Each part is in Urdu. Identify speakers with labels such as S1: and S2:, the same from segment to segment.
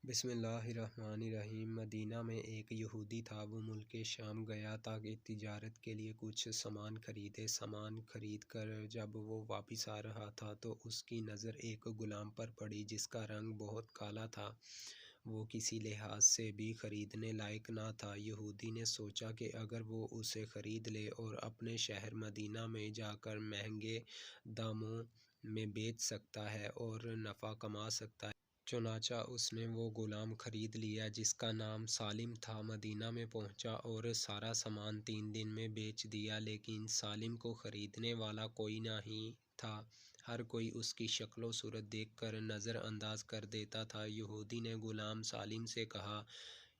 S1: بسم اللہ الرحمن الرحیم۔ مدینہ میں ایک یہودی تھا، وہ ملک شام گیا تاکہ تجارت کے لیے کچھ سامان خریدے۔ سامان خرید کر جب وہ واپس آ رہا تھا تو اس کی نظر ایک غلام پر پڑی جس کا رنگ بہت کالا تھا، وہ کسی لحاظ سے بھی خریدنے لائق نہ تھا۔ یہودی نے سوچا کہ اگر وہ اسے خرید لے اور اپنے شہر مدینہ میں جا کر مہنگے داموں میں بیچ سکتا ہے اور نفع کما سکتا ہے۔ چنانچہ اس نے وہ غلام خرید لیا جس کا نام سالم تھا۔ مدینہ میں پہنچا اور سارا سامان 3 دن میں بیچ دیا، لیکن سالم کو خریدنے والا کوئی نہیں تھا۔ ہر کوئی اس کی شکل و صورت دیکھ کر نظر انداز کر دیتا تھا۔ یہودی نے غلام سالم سے کہا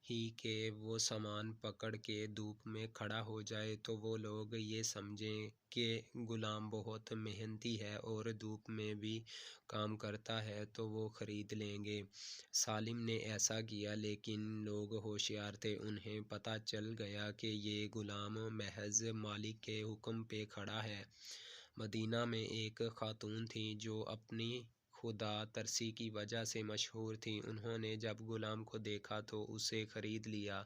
S1: ہی کہ وہ سامان پکڑ کے دھوپ میں کھڑا ہو جائے تو وہ لوگ یہ سمجھیں کہ غلام بہت محنتی ہے اور دھوپ میں بھی کام کرتا ہے تو وہ خرید لیں گے۔ سالم نے ایسا کیا، لیکن لوگ ہوشیار تھے، انہیں پتہ چل گیا کہ یہ غلام محض مالک کے حکم پہ کھڑا ہے۔ مدینہ میں ایک خاتون تھیں جو اپنی خدا ترسی کی وجہ سے مشہور تھیں۔ انہوں نے جب غلام کو دیکھا تو اسے خرید لیا۔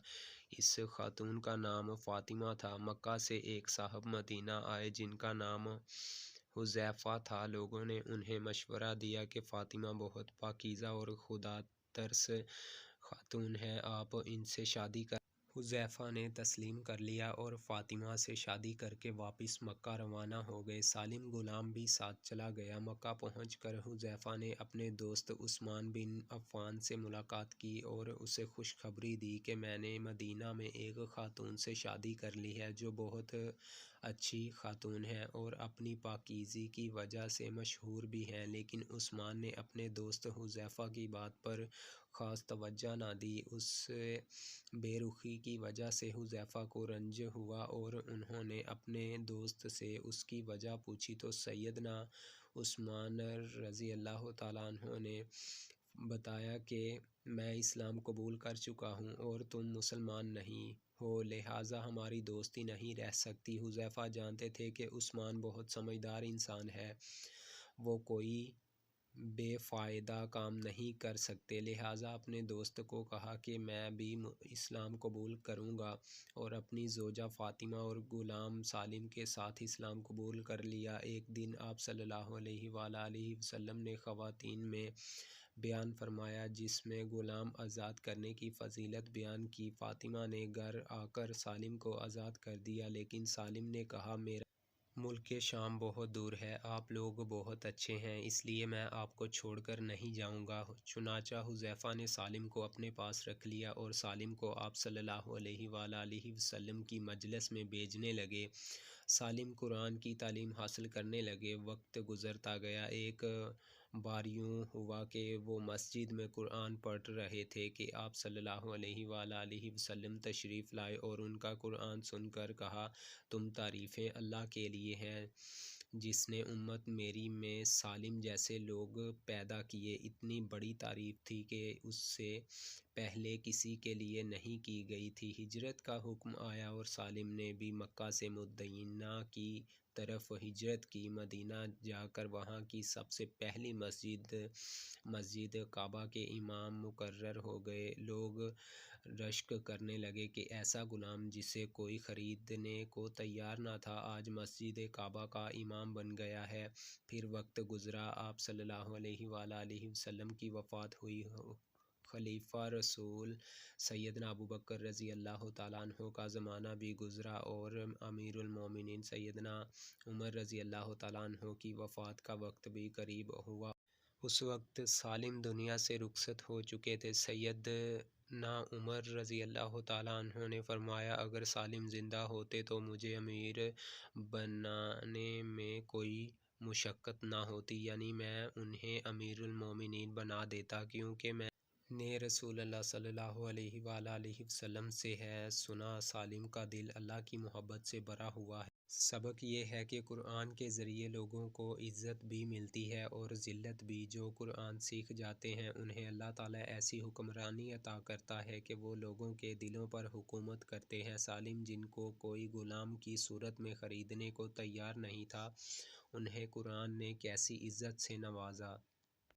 S1: اس خاتون کا نام فاطمہ تھا۔ مکہ سے ایک صاحب مدینہ آئے جن کا نام حذیفہ تھا۔ لوگوں نے انہیں مشورہ دیا کہ فاطمہ بہت پاکیزہ اور خدا ترس خاتون ہیں، آپ ان سے شادی کر۔ حذیفہ نے تسلیم کر لیا اور فاطمہ سے شادی کر کے واپس مکہ روانہ ہو گئے۔ سالم غلام بھی ساتھ چلا گیا۔ مکہ پہنچ کر حذیفہ نے اپنے دوست عثمان بن عفان سے ملاقات کی اور اسے خوشخبری دی کہ میں نے مدینہ میں ایک خاتون سے شادی کر لی ہے جو بہت اچھی خاتون ہے اور اپنی پاکیزگی کی وجہ سے مشہور بھی ہے۔ لیکن عثمان نے اپنے دوست حذیفہ کی بات پر خاص توجہ نہ دی۔ اس بے رخی کی وجہ سے حذیفہ کو رنج ہوا اور انہوں نے اپنے دوست سے اس کی وجہ پوچھی تو سیدنا عثمان رضی اللہ تعالیٰ عنہ نے بتایا کہ میں اسلام قبول کر چکا ہوں اور تم مسلمان نہیں ہو، لہٰذا ہماری دوستی نہیں رہ سکتی۔ حذیفہ جانتے تھے کہ عثمان بہت سمجھدار انسان ہے، وہ کوئی بے فائدہ کام نہیں کر سکتے، لہٰذا اپنے دوست کو کہا کہ میں بھی اسلام قبول کروں گا اور اپنی زوجہ فاطمہ اور غلام سالم کے ساتھ اسلام قبول کر لیا۔ ایک دن آپ صلی اللہ علیہ وآلہ وسلم نے خواتین میں بیان فرمایا جس میں غلام آزاد کرنے کی فضیلت بیان کی۔ فاطمہ نے گھر آ کر سالم کو آزاد کر دیا، لیکن سالم نے کہا میرا ملک شام بہت دور ہے، آپ لوگ بہت اچھے ہیں، اس لیے میں آپ کو چھوڑ کر نہیں جاؤں گا۔ چنانچہ حذیفہ نے سالم کو اپنے پاس رکھ لیا اور سالم کو آپ صلی اللہ علیہ وآلہ وسلم کی مجلس میں بھیجنے لگے۔ سالم قرآن کی تعلیم حاصل کرنے لگے۔ وقت گزرتا گیا۔ ایک بار یوں ہوا کہ وہ مسجد میں قرآن پڑھ رہے تھے کہ آپ صلی اللہ علیہ وآلہ وسلم تشریف لائے اور ان کا قرآن سن کر کہا تم تعریفیں اللہ کے لیے ہیں جس نے امت میری میں سالم جیسے لوگ پیدا کیے۔ اتنی بڑی تعریف تھی کہ اس سے پہلے کسی کے لیے نہیں کی گئی تھی۔ ہجرت کا حکم آیا اور سالم نے بھی مکہ سے مدینہ کی طرف ہجرت کی۔ مدینہ جا کر وہاں کی سب سے پہلی مسجد کعبہ کے امام مقرر ہو گئے۔ لوگ رشک کرنے لگے کہ ایسا غلام جسے کوئی خریدنے کو تیار نہ تھا آج مسجد کعبہ کا امام بن گیا ہے۔ پھر وقت گزرا، آپ صلی اللہ علیہ وآلہ وسلم کی وفات ہوئی۔ خلیفہ رسول سیدنا ابوبکر رضی اللہ تعالیٰ عنہ کا زمانہ بھی گزرا اور امیر المومنین سیدنا عمر رضی اللہ تعالیٰ عنہ کی وفات کا وقت بھی قریب ہوا۔ اس وقت سالم دنیا سے رخصت ہو چکے تھے۔ سیدنا عمر رضی اللہ تعالیٰ عنہ نے فرمایا اگر سالم زندہ ہوتے تو مجھے امیر بنانے میں کوئی مشقت نہ ہوتی، یعنی میں انہیں امیر المومنین بنا دیتا، کیونکہ میں نے رسول اللہ صلی اللہ علیہ وآلہ وسلم سے ہے سنا سالم کا دل اللہ کی محبت سے بھرا ہوا ہے۔ سبق یہ ہے کہ قرآن کے ذریعے لوگوں کو عزت بھی ملتی ہے اور ذلت بھی۔ جو قرآن سیکھ جاتے ہیں انہیں اللہ تعالیٰ ایسی حکمرانی عطا کرتا ہے کہ وہ لوگوں کے دلوں پر حکومت کرتے ہیں۔ سالم جن کو کوئی غلام کی صورت میں خریدنے کو تیار نہیں تھا، انہیں قرآن نے کیسی عزت سے نوازا۔